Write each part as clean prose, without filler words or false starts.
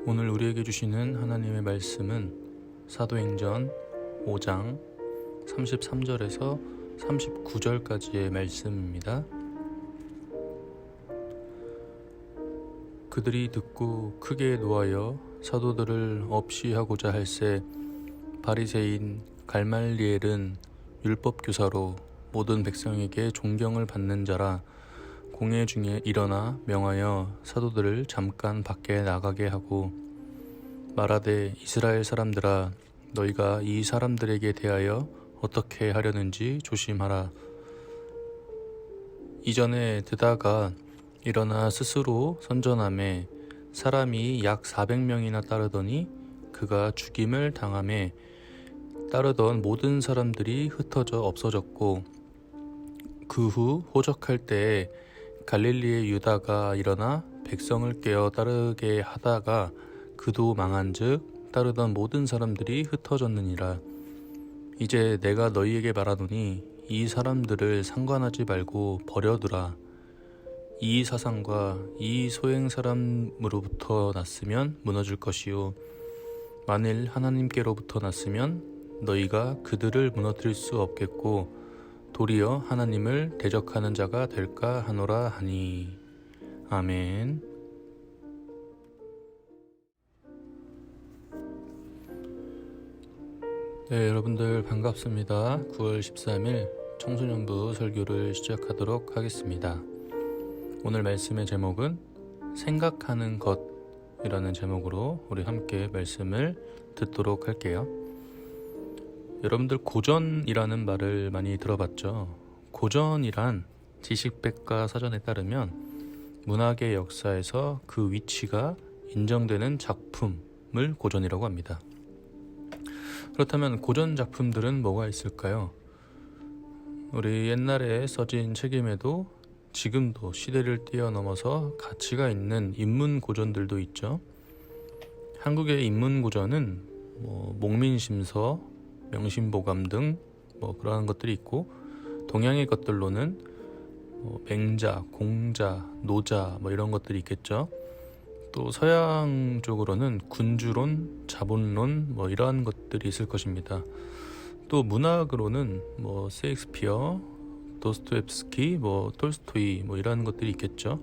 오늘 우리에게 주시는 하나님의 말씀은 사도행전 5장 33절에서 39절까지의 말씀입니다. 그들이 듣고 크게 노하여 사도들을 없이하고자 할새 바리새인 갈말리엘은 율법교사로 모든 백성에게 존경을 받는 자라 공회 중에 일어나 명하여 사도들을 잠깐 밖에 나가게 하고 말하되 이스라엘 사람들아 너희가 이 사람들에게 대하여 어떻게 하려는지 조심하라. 이전에 드다가 일어나 스스로 선전하매 사람이 약 400명이나 따르더니 그가 죽임을 당하매 따르던 모든 사람들이 흩어져 없어졌고 그 후 호적할 때에 갈릴리의 유다가 일어나 백성을 깨어 따르게 하다가 그도 망한즉 따르던 모든 사람들이 흩어졌느니라. 이제 내가 너희에게 말하노니 이 사람들을 상관하지 말고 버려두라. 이 사상과 이 소행 사람으로부터 났으면 무너질 것이요 만일 하나님께로부터 났으면 너희가 그들을 무너뜨릴 수 없겠고 도리어 하나님을 대적하는 자가 될까 하노라 하니. 아멘. 네, 여러분들 반갑습니다. 9월 13일 청소년부 설교를 시작하도록 하겠습니다. 오늘 말씀의 제목은 생각하는 것이라는 제목으로 우리 함께 말씀을 듣도록 할게요. 여러분들 고전이라는 말을 많이 들어봤죠. 고전이란 지식백과 사전에 따르면 문학의 역사에서 그 위치가 인정되는 작품을 고전이라고 합니다. 그렇다면 고전 작품들은 뭐가 있을까요? 우리 옛날에 써진 책임에도 지금도 시대를 뛰어넘어서 가치가 있는 인문 고전들도 있죠. 한국의 인문 고전은 목민심서, 명심보감 등 그러한 것들이 있고, 동양의 것들로는 맹자, 공자, 노자 이런 것들이 있겠죠. 또 서양 쪽으로는 군주론, 자본론 이러한 것들이 있을 것입니다. 또 문학으로는 셰익스피어, 도스토옙스키, 톨스토이 이런 것들이 있겠죠.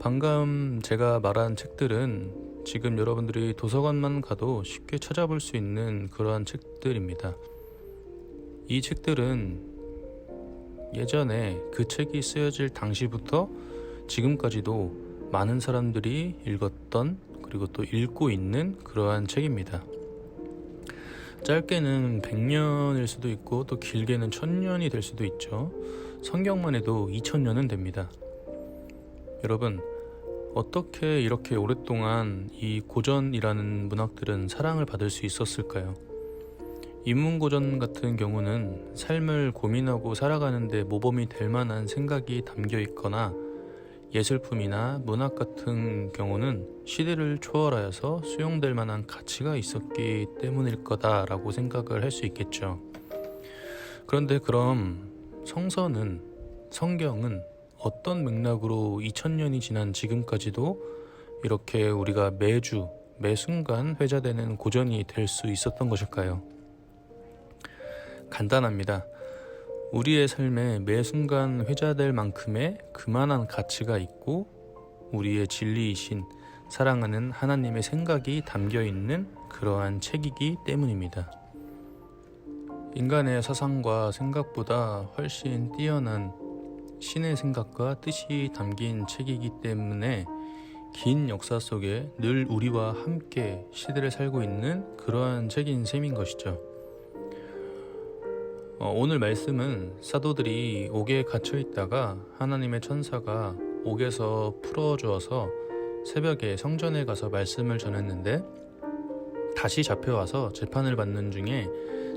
방금 제가 말한 책들은 지금 여러분들이 도서관만 가도 쉽게 찾아볼 수 있는 그러한 책들입니다. 이 책들은 예전에 그 책이 쓰여질 당시부터 지금까지도 많은 사람들이 읽었던, 그리고 또 읽고 있는 그러한 책입니다. 짧게는 100년일 수도 있고 또 길게는 1000년이 될 수도 있죠. 성경만 해도 2000년은 됩니다. 여러분, 어떻게 이렇게 오랫동안 이 고전이라는 문학들은 사랑을 받을 수 있었을까요? 인문고전 같은 경우는 삶을 고민하고 살아가는데 모범이 될 만한 생각이 담겨 있거나, 예술품이나 문학 같은 경우는 시대를 초월하여서 수용될 만한 가치가 있었기 때문일 거다라고 생각을 할 수 있겠죠. 그런데 그럼 성경은 어떤 맥락으로 2000년이 지난 지금까지도 이렇게 우리가 매 순간 회자되는 고전이 될 수 있었던 것일까요? 간단합니다. 우리의 삶에 매 순간 회자될 만큼의 그만한 가치가 있고 우리의 진리이신 사랑하는 하나님의 생각이 담겨있는 그러한 책이기 때문입니다. 인간의 사상과 생각보다 훨씬 뛰어난 신의 생각과 뜻이 담긴 책이기 때문에 긴 역사 속에 늘 우리와 함께 시대를 살고 있는 그러한 책인 셈인 것이죠. 오늘 말씀은 사도들이 옥에 갇혀 있다가 하나님의 천사가 옥에서 풀어주어서 새벽에 성전에 가서 말씀을 전했는데, 다시 잡혀와서 재판을 받는 중에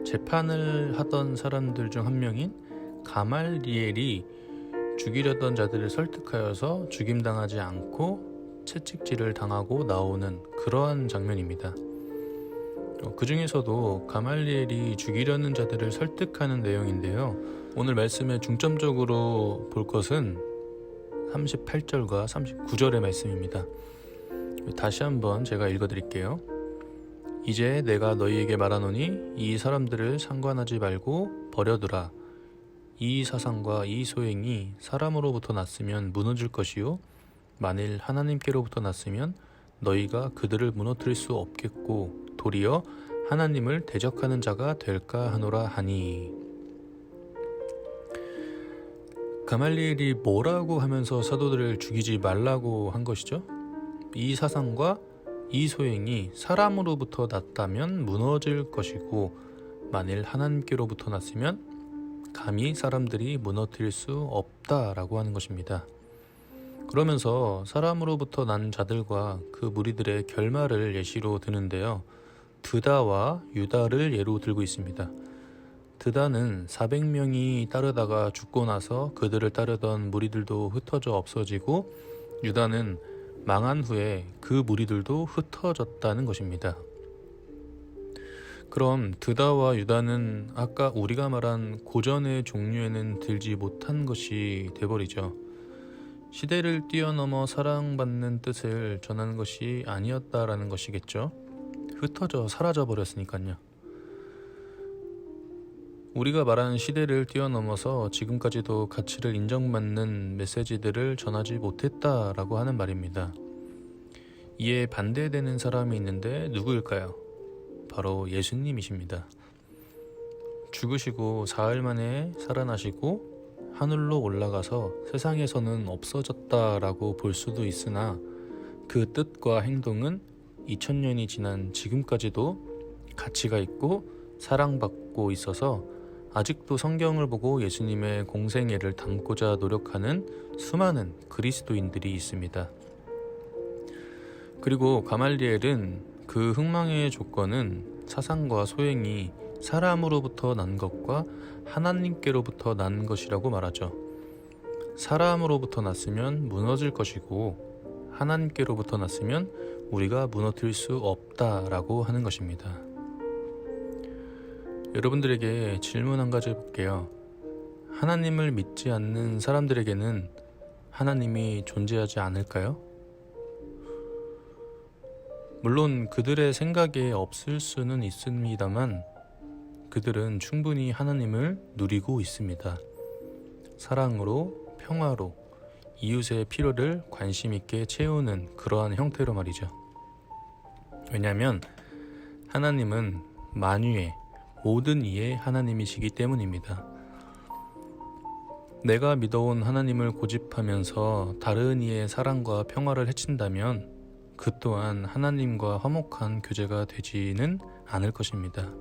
재판을 하던 사람들 중 한 명인 가말리엘이 죽이려던 자들을 설득하여서 죽임당하지 않고 채찍질을 당하고 나오는 그러한 장면입니다. 그 중에서도 가말리엘이 죽이려는 자들을 설득하는 내용인데요. 오늘 말씀에 중점적으로 볼 것은 38절과 39절의 말씀입니다. 다시 한번 제가 읽어드릴게요. 이제 내가 너희에게 말하노니 이 사람들을 상관하지 말고 버려두라. 이 사상과 이 소행이 사람으로부터 났으면 무너질 것이요 만일 하나님께로부터 났으면 너희가 그들을 무너뜨릴 수 없겠고 도리어 하나님을 대적하는 자가 될까 하노라 하니. 가말리엘이 뭐라고 하면서 사도들을 죽이지 말라고 한 것이죠? 이 사상과 이 소행이 사람으로부터 났다면 무너질 것이고 만일 하나님께로부터 났으면 감히 사람들이 무너뜨릴 수 없다라고 하는 것입니다. 그러면서 사람으로부터 난 자들과 그 무리들의 결말을 예시로 드는데요. 드다와 유다를 예로 들고 있습니다. 드다는 400명이 따르다가 죽고 나서 그들을 따르던 무리들도 흩어져 없어지고 유다는 망한 후에 그 무리들도 흩어졌다는 것입니다. 그럼 드다와 유다는 아까 우리가 말한 고전의 종류에는 들지 못한 것이 돼버리죠. 시대를 뛰어넘어 사랑받는 뜻을 전하는 것이 아니었다라는 것이겠죠. 흩어져 사라져 버렸으니까요. 우리가 말하는 시대를 뛰어넘어서 지금까지도 가치를 인정받는 메시지들을 전하지 못했다라고 하는 말입니다. 이에 반대되는 사람이 있는데 누구일까요? 바로 예수님이십니다. 죽으시고 사흘 만에 살아나시고 하늘로 올라가서 세상에서는 없어졌다라고 볼 수도 있으나 그 뜻과 행동은 2000년이 지난 지금까지도 가치가 있고 사랑받고 있어서 아직도 성경을 보고 예수님의 공생애를 담고자 노력하는 수많은 그리스도인들이 있습니다. 그리고 가말리엘은 그 흥망의 조건은 사상과 소행이 사람으로부터 난 것과 하나님께로부터 난 것이라고 말하죠. 사람으로부터 났으면 무너질 것이고 하나님께로부터 났으면 우리가 무너뜨릴 수 없다라고 하는 것입니다. 여러분들에게 질문 한 가지 해볼게요. 하나님을 믿지 않는 사람들에게는 하나님이 존재하지 않을까요? 물론 그들의 생각에 없을 수는 있습니다만 그들은 충분히 하나님을 누리고 있습니다. 사랑으로, 평화로, 이웃의 필요를 관심 있게 채우는 그러한 형태로 말이죠. 왜냐하면 하나님은 만유의 모든 이의 하나님이시기 때문입니다. 내가 믿어온 하나님을 고집하면서 다른 이의 사랑과 평화를 해친다면 그 또한 하나님과 화목한 교제가 되지는 않을 것입니다.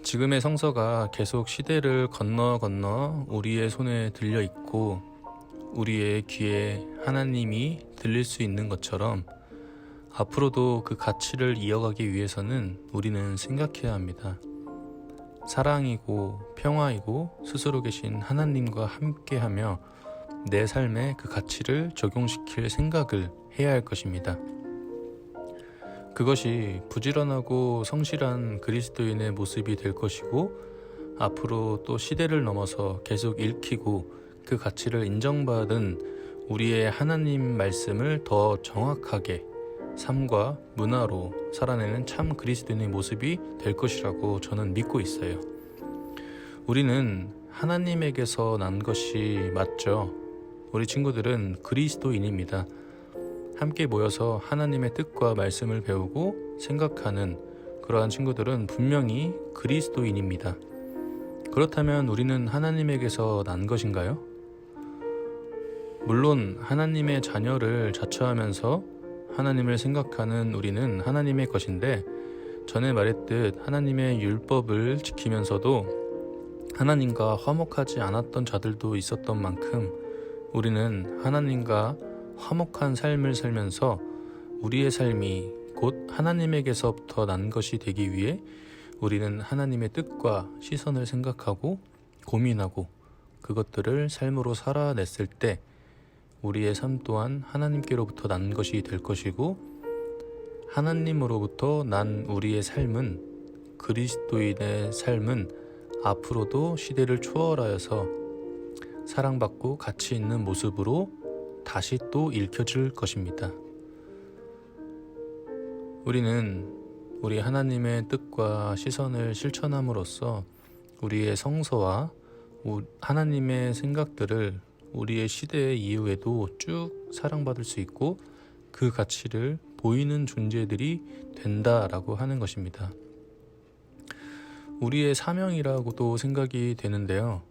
지금의 성서가 계속 시대를 건너 우리의 손에 들려 있고 우리의 귀에 하나님이 들릴 수 있는 것처럼 앞으로도 그 가치를 이어가기 위해서는 우리는 생각해야 합니다. 사랑이고 평화이고 스스로 계신 하나님과 함께하며 내 삶에 그 가치를 적용시킬 생각을 해야 할 것입니다. 그것이 부지런하고 성실한 그리스도인의 모습이 될 것이고 앞으로 또 시대를 넘어서 계속 읽히고 그 가치를 인정받은 우리의 하나님 말씀을 더 정확하게 삶과 문화로 살아내는 참 그리스도인의 모습이 될 것이라고 저는 믿고 있어요. 우리는 하나님에게서 난 것이 맞죠. 우리 친구들은 그리스도인입니다. 함께 모여서 하나님의 뜻과 말씀을 배우고 생각하는 그러한 친구들은 분명히 그리스도인입니다. 그렇다면 우리는 하나님에게서 난 것인가요? 물론 하나님의 자녀를 자처하면서 하나님을 생각하는 우리는 하나님의 것인데 전에 말했듯 하나님의 율법을 지키면서도 하나님과 화목하지 않았던 자들도 있었던 만큼 우리는 하나님과 화목한 삶을 살면서 우리의 삶이 곧 하나님에게서부터 난 것이 되기 위해 우리는 하나님의 뜻과 시선을 생각하고 고민하고 그것들을 삶으로 살아냈을 때 우리의 삶 또한 하나님께로부터 난 것이 될 것이고 하나님으로부터 난 우리의 삶은 그리스도인의 삶은 앞으로도 시대를 초월하여서 사랑받고 가치 있는 모습으로 다시 또 읽혀질 것입니다. 우리는 우리 하나님의 뜻과 시선을 실천함으로써 우리의 성서와 하나님의 생각들을 우리의 시대 이후에도 쭉 사랑받을 수 있고 그 가치를 보이는 존재들이 된다라고 하는 것입니다. 우리의 사명이라고도 생각이 되는데요.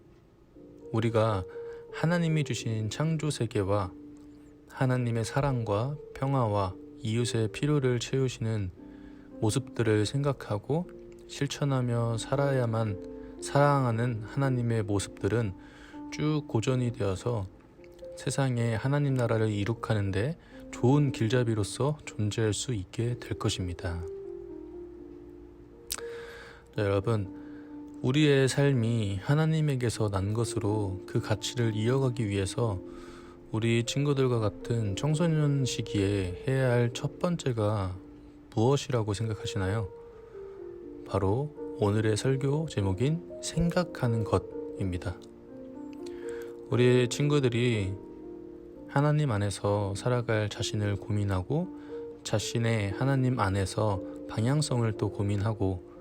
우리가 하나님이 주신 창조 세계와 하나님의 사랑과 평화와 이웃의 필요를 채우시는 모습들을 생각하고 실천하며 살아야만 사랑하는 하나님의 모습들은 쭉 고전이 되어서 세상에 하나님 나라를 이룩하는데 좋은 길잡이로서 존재할 수 있게 될 것입니다. 자, 여러분, 우리의 삶이 하나님에게서 난 것으로 그 가치를 이어가기 위해서 우리 친구들과 같은 청소년 시기에 해야 할 첫 번째가 무엇이라고 생각하시나요? 바로 오늘의 설교 제목인 생각하는 것입니다. 우리 친구들이 하나님 안에서 살아갈 자신을 고민하고 자신의 하나님 안에서 방향성을 또 고민하고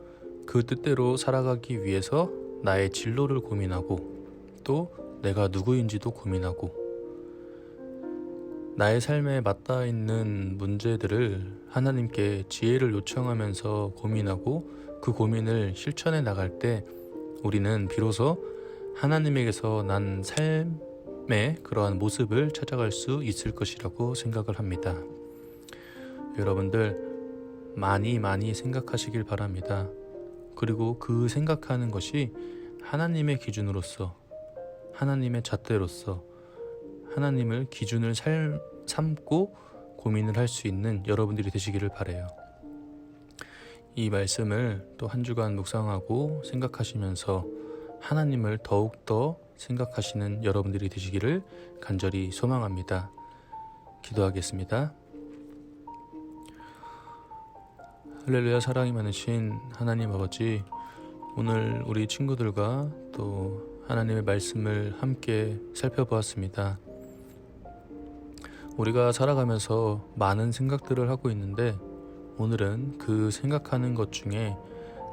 그 뜻대로 살아가기 위해서 나의 진로를 고민하고 또 내가 누구인지도 고민하고 나의 삶에 맞닿아 있는 문제들을 하나님께 지혜를 요청하면서 고민하고 그 고민을 실천해 나갈 때 우리는 비로소 하나님에게서 난 삶의 그러한 모습을 찾아갈 수 있을 것이라고 생각을 합니다. 여러분들 많이 생각하시길 바랍니다. 그리고 그 생각하는 것이 하나님의 기준으로서 하나님의 잣대로서 하나님을 기준을 삼고 고민을 할 수 있는 여러분들이 되시기를 바라요. 이 말씀을 또 한 주간 묵상하고 생각하시면서 하나님을 더욱더 생각하시는 여러분들이 되시기를 간절히 소망합니다. 기도하겠습니다. 할렐루야. 사랑이 많으신 하나님 아버지, 오늘 우리 친구들과 또 하나님의 말씀을 함께 살펴보았습니다. 우리가 살아가면서 많은 생각들을 하고 있는데 오늘은 그 생각하는 것 중에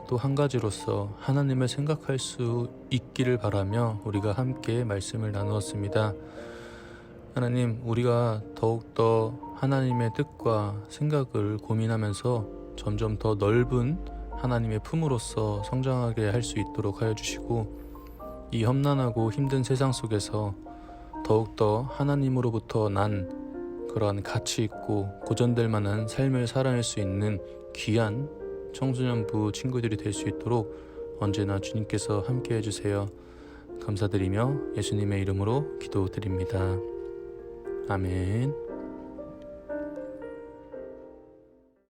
또 한 가지로서 하나님을 생각할 수 있기를 바라며 우리가 함께 말씀을 나누었습니다. 하나님, 우리가 더욱더 하나님의 뜻과 생각을 고민하면서 점점 더 넓은 하나님의 품으로서 성장하게 할 수 있도록 하여 주시고 이 험난하고 힘든 세상 속에서 더욱더 하나님으로부터 난 그러한 가치 있고 고전될 만한 삶을 살아낼 수 있는 귀한 청소년부 친구들이 될 수 있도록 언제나 주님께서 함께 해주세요. 감사드리며 예수님의 이름으로 기도드립니다. 아멘.